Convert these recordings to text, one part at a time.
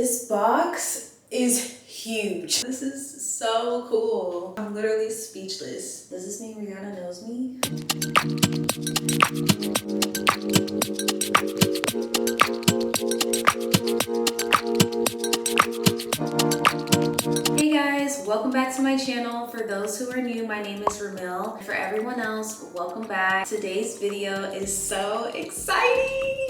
This box is huge. This is so cool. I'm literally speechless. Does this mean Rihanna knows me? Hey guys, welcome back to my channel. For those who are new, my name is Ramil. For everyone else, welcome back. Today's video is so exciting.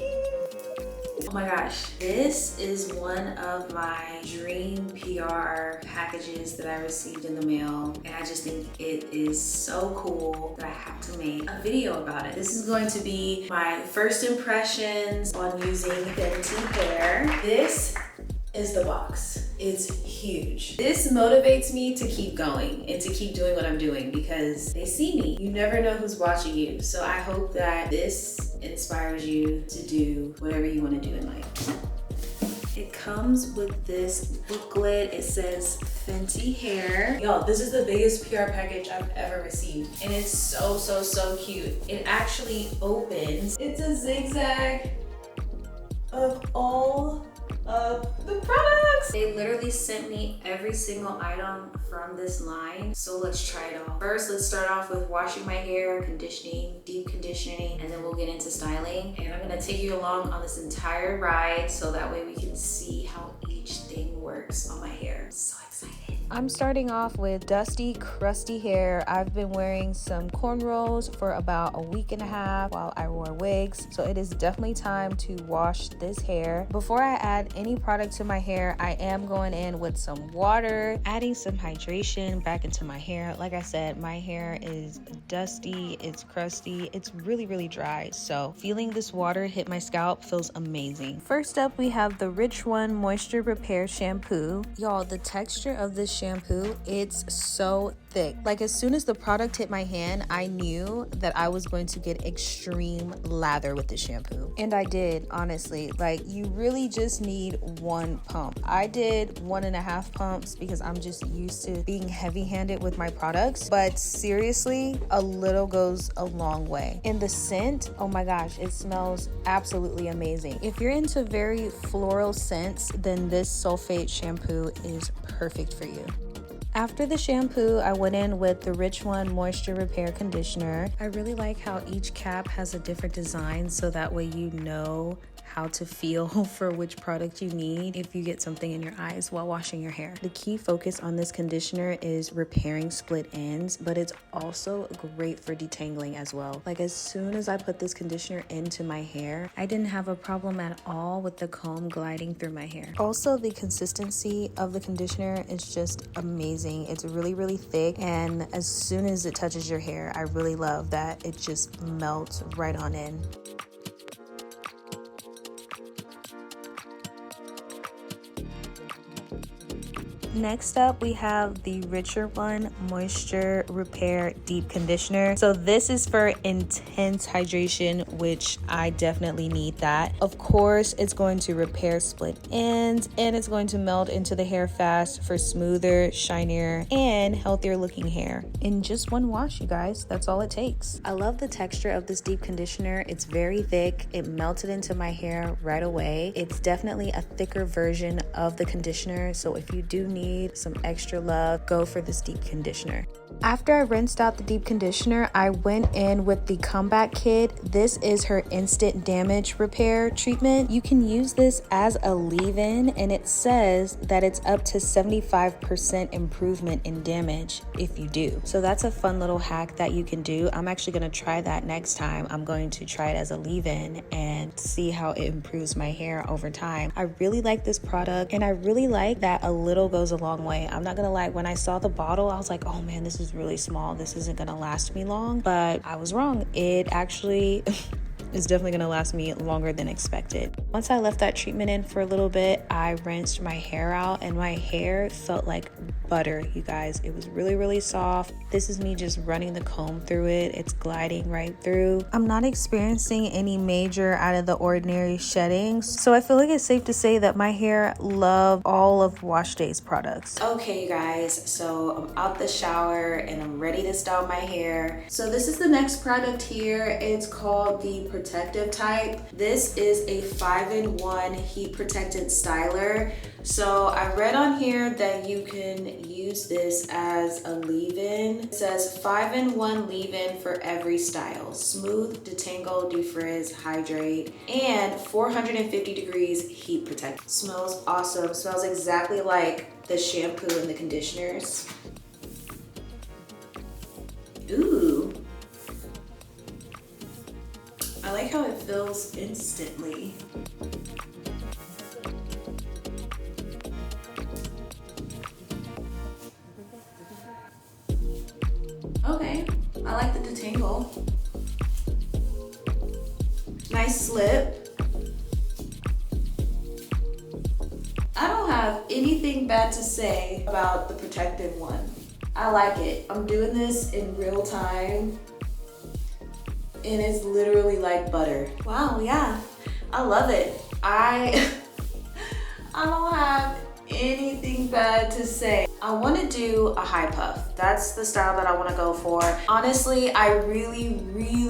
Oh my gosh, this is one of my dream PR packages that I received in the mail, and I just think it is so cool that I have to make a video about it. This is going to be my first impressions on using Fenty hair. This is the box. It's huge. This motivates me to keep going and to keep doing what I'm doing because they see me. You never know who's watching you. So I hope that this inspires you to do whatever you want to do in life. It comes with this booklet. It says Fenty hair. Y'all, this is the biggest PR package I've ever received. And it's so cute. It actually opens. It's a zigzag of all of the products. They literally sent me every single item from this line, so let's try it all. First, let's start off with washing my hair, conditioning, deep conditioning, and then we'll get into styling. And I'm gonna take you along on this entire ride so that way we can see how each thing works on my hair. I'm so excited. I'm starting off with dusty, crusty hair. I've been wearing some cornrows for about a week and a half while I wore wigs, so it is definitely time to wash this hair. Before I add any product to my hair, I am going in with some water, adding some hydration back into my hair. Like I said, my hair is dusty, it's crusty, it's really dry, so feeling this water hit my scalp feels amazing. First up, we have the Rich One Moisture Repair Shampoo. Y'all, the texture of this shampoo, it's so thick. Like, as soon as the product hit my hand, I knew that I was going to get extreme lather with this shampoo. And I did, honestly. Like, you really just need one pump. I did 1.5 pumps because I'm just used to being heavy-handed with my products. But seriously, a little goes a long way. And the scent, oh my gosh, it smells absolutely amazing. If you're into very floral scents, then this sulfate shampoo is perfect for you. After the shampoo, I went in with the Rich One Moisture Repair Conditioner. I really like how each cap has a different design, so that way you know how to feel for which product you need if you get something in your eyes while washing your hair. The key focus on this conditioner is repairing split ends, but it's also great for detangling as well. Like, as soon as I put this conditioner into my hair, I didn't have a problem at all with the comb gliding through my hair. Also, the consistency of the conditioner is just amazing. It's really thick, and as soon as it touches your hair, I really love that it just melts right on in. Next up, we have the Richer One Moisture Repair Deep Conditioner. So this is for intense hydration, which I definitely need that. Of course, it's going to repair split ends, and it's going to melt into the hair fast for smoother, shinier, and healthier looking hair. In just one wash, you guys, that's all it takes. I love the texture of this deep conditioner. It's very thick. It melted into my hair right away. It's definitely a thicker version of the conditioner, so if you do need some extra love, go for this deep conditioner. After I rinsed out the deep conditioner, I went in with the Comeback Kit. This is her instant damage repair treatment. You can use this as a leave-in, and it says that it's up to 75% improvement in damage if you do. So that's a fun little hack that you can do. I'm actually going to try that next time. I'm going to try it as a leave-in and see how it improves my hair over time. I really like this product, and I really like that a little goes a long way. I'm not gonna lie, when I saw the bottle, I was like, oh man, this is really small. This isn't gonna last me long, but I was wrong. It actually is definitely gonna last me longer than expected. Once I left that treatment in for a little bit, I rinsed my hair out, and my hair felt like butter, you guys. It was really soft. This is me just running the comb through it. It's gliding right through. I'm not experiencing any major out of the ordinary shedding, so I feel like it's safe to say that my hair loved all of Wash Day's products. Okay, you guys, so I'm out the shower and I'm ready to style my hair. So this is the next product here. It's called the protective type. This is a 5-in-1 heat protectant styler. So I read on here that you can use this as a leave-in. It says 5-in-1 leave-in for every style. Smooth, detangle, defrizz, hydrate, and 450 degrees heat protect. Smells awesome. Smells exactly like the shampoo and the conditioners. Ooh. I like how it feels instantly. Okay, I like the detangle. Nice slip. I don't have anything bad to say about the protective one. I like it. I'm doing this in real time and it's literally like butter. Wow, yeah, I love it. I don't have anything bad to say. I want to do a high puff. That's the style that I want to go for. Honestly, I really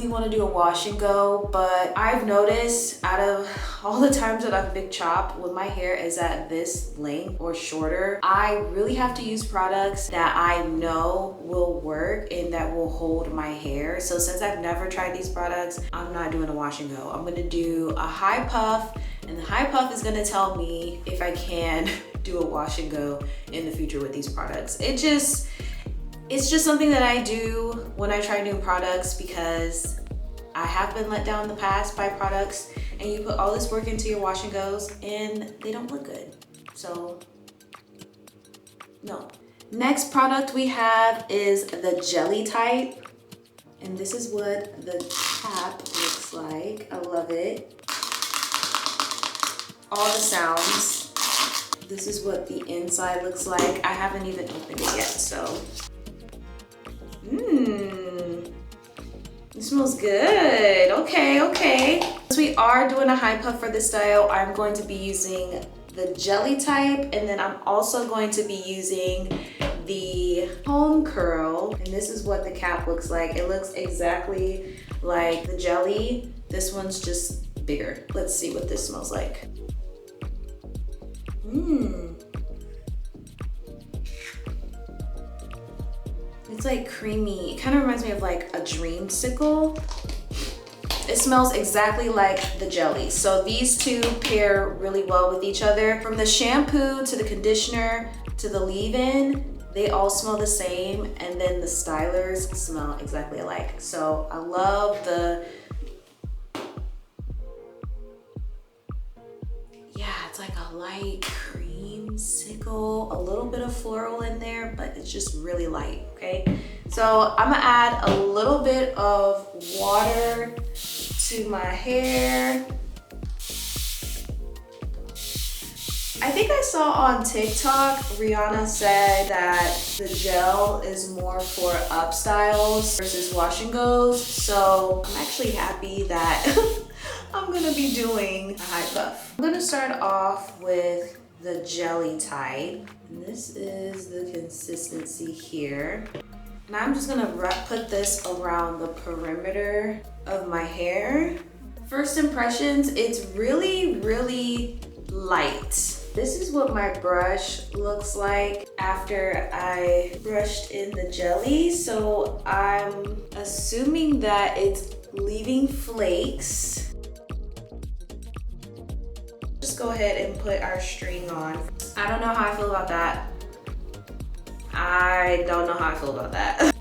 want to do a wash and go, but I've noticed out of all the times that I've big chopped when my hair is at this length or shorter, I really have to use products that I know will work and that will hold my hair. So since I've never tried these products, I'm not doing a wash and go. I'm going to do a high puff, and the high puff is going to tell me if I can do a wash and go in the future with these products. It's just something that I do when I try new products because I have been let down in the past by products, and you put all this work into your wash and goes and they don't look good. So no. Next product we have is the jelly type, and this is what the cap looks like. I love it. All the sounds. This is what the inside looks like. I haven't even opened it yet, so. It smells good. Okay. Since we are doing a high puff for this style, I'm going to be using the jelly type, and then I'm also going to be using the home curl, and this is what the cap looks like. It looks exactly like the jelly. This one's just bigger. Let's see what this smells like. It's like creamy. It kind of reminds me of like a dreamsicle. It smells exactly like the jelly. So these two pair really well with each other. From the shampoo to the conditioner to the leave-in, they all smell the same, and then the stylers smell exactly alike. So I love the, yeah, it's like a light creamsicle, a little bit of floral in there, but it's just really light, okay? So I'm gonna add a little bit of water to my hair. I think I saw on TikTok, Rihanna said that the gel is more for up styles versus wash and goes. So I'm actually happy that I'm gonna be doing a high puff. I'm gonna start off with the jelly type. And this is the consistency here. And I'm just gonna put this around the perimeter of my hair. First impressions, it's really light. This is what my brush looks like after I brushed in the jelly. So I'm assuming that it's leaving flakes. Just go ahead and put our string on. I don't know how I feel about that. I don't know how I feel about that.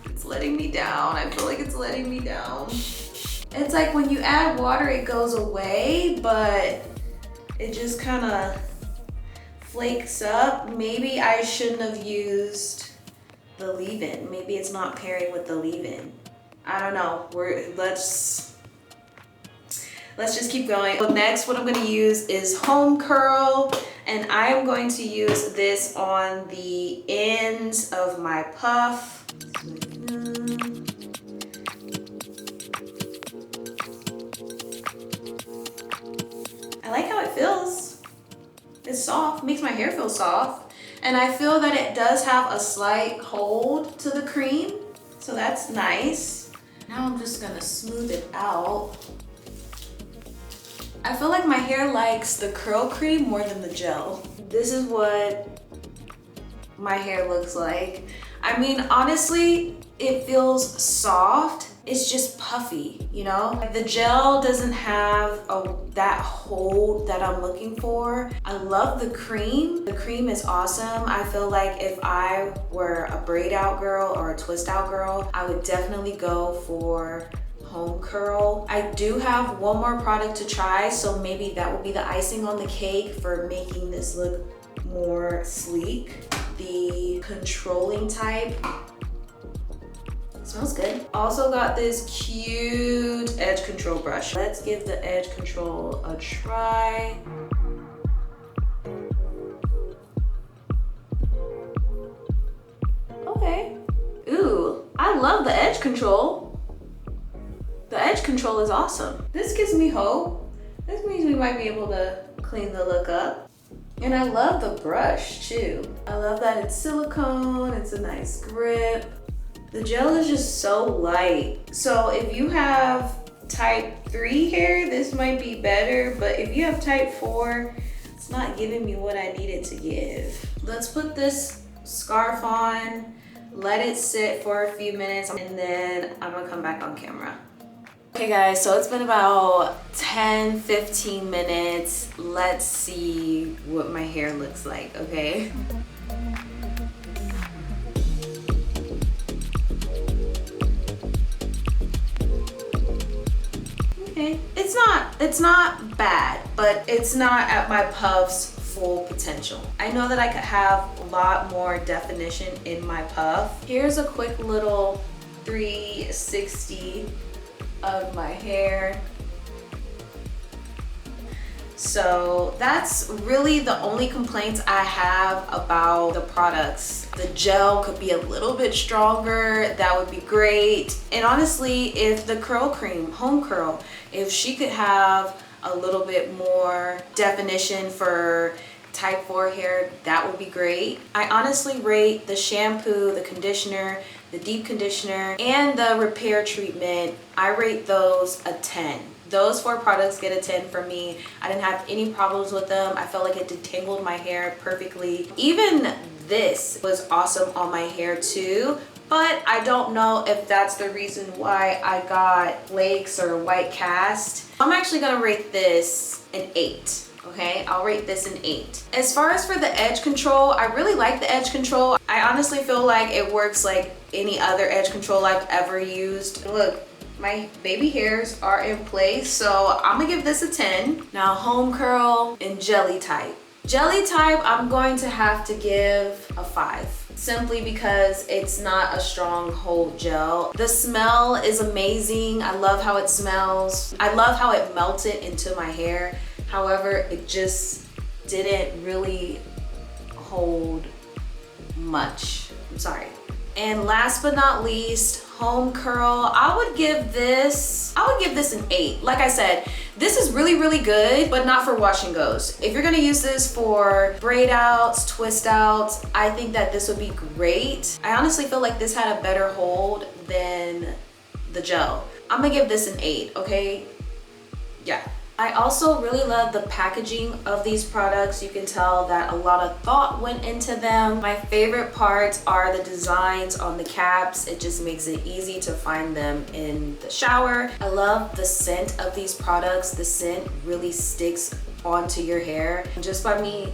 It's letting me down. I feel like it's letting me down. It's like when you add water, it goes away, but it just kind of flakes up. Maybe I shouldn't have used the leave-in. Maybe it's not pairing with the leave-in. I don't know. Let's just keep going. So next, what I'm gonna use is home curl, and I am going to use this on the ends of my puff. I like how it feels. It's soft, makes my hair feel soft. And I feel that it does have a slight hold to the cream, so that's nice. Now I'm just gonna smooth it out. I feel like my hair likes the curl cream more than the gel. This is what my hair looks like. I mean, honestly, it feels soft. It's just puffy, you know? The gel doesn't have that hold that I'm looking for. I love the cream. The cream is awesome. I feel like if I were a braid out girl or a twist out girl, I would definitely go for home curl. I do have one more product to try, so maybe that will be the icing on the cake for making this look more sleek. The controlling type. Smells good. Also got this cute edge control brush. Let's give the edge control a try. Okay. Ooh, I love the edge control. The edge control is awesome. This gives me hope. This means we might be able to clean the look up. And I love the brush too. I love that it's silicone, it's a nice grip. The gel is just so light. So if you have type 3 hair, this might be better, but if you have type 4, it's not giving me what I need it to give. Let's put this scarf on, let it sit for a few minutes, and then I'm gonna come back on camera. Okay guys, so it's been about 10-15 minutes. Let's see what my hair looks like, okay? Okay, it's not bad, but it's not at my puff's full potential. I know that I could have a lot more definition in my puff. Here's a quick little 360 of my hair. So that's really the only complaints I have about the products. The gel could be a little bit stronger, that would be great. And honestly, if the curl cream, home curl, if she could have a little bit more definition for type 4 hair, that would be great. I honestly rate the shampoo, the conditioner, the deep conditioner, and the repair treatment, I rate those a 10. Those 4 products get a 10 for me. I didn't have any problems with them. I felt like it detangled my hair perfectly. Even this was awesome on my hair too, but I don't know if that's the reason why I got flakes or white cast. I'm actually gonna rate this an 8. Okay, I'll rate this an 8. As far as for the edge control, I really like the edge control. I honestly feel like it works like any other edge control I've ever used. Look, my baby hairs are in place, so I'm gonna give this a 10. Now home curl and jelly type. Jelly type, I'm going to have to give a 5. Simply because it's not a strong hold gel. The smell is amazing. I love how it smells. I love how it melted into my hair. However, it just didn't really hold much. I'm sorry. And last but not least, home curl. I would give this an 8. Like I said, this is really, really good, but not for wash and goes. If you're gonna use this for braid outs, twist outs, I think that this would be great. I honestly feel like this had a better hold than the gel. I'm gonna give this an 8, okay? Yeah. I also really love the packaging of these products. You can tell that a lot of thought went into them. My favorite parts are the designs on the caps. It just makes it easy to find them in the shower. I love the scent of these products. The scent really sticks onto your hair. Just by me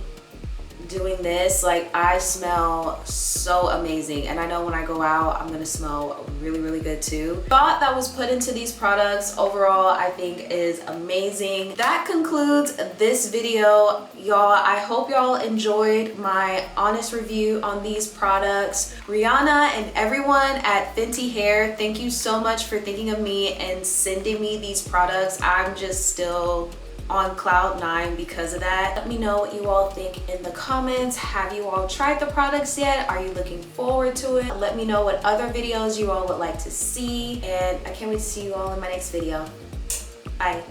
doing this, like, I smell so amazing, and I know when I go out I'm gonna smell really, really good too. Thought that was put into these products overall I think is amazing. That concludes this video, y'all. I hope y'all enjoyed my honest review on these products. Rihanna and everyone at Fenty Hair, thank you so much for thinking of me and sending me these products. I'm just still on cloud 9 because of that. Let me know what you all think in the comments. Have you all tried the products yet? Are you looking forward to it? Let me know what other videos you all would like to see, and I can't wait to see you all in my next video. Bye.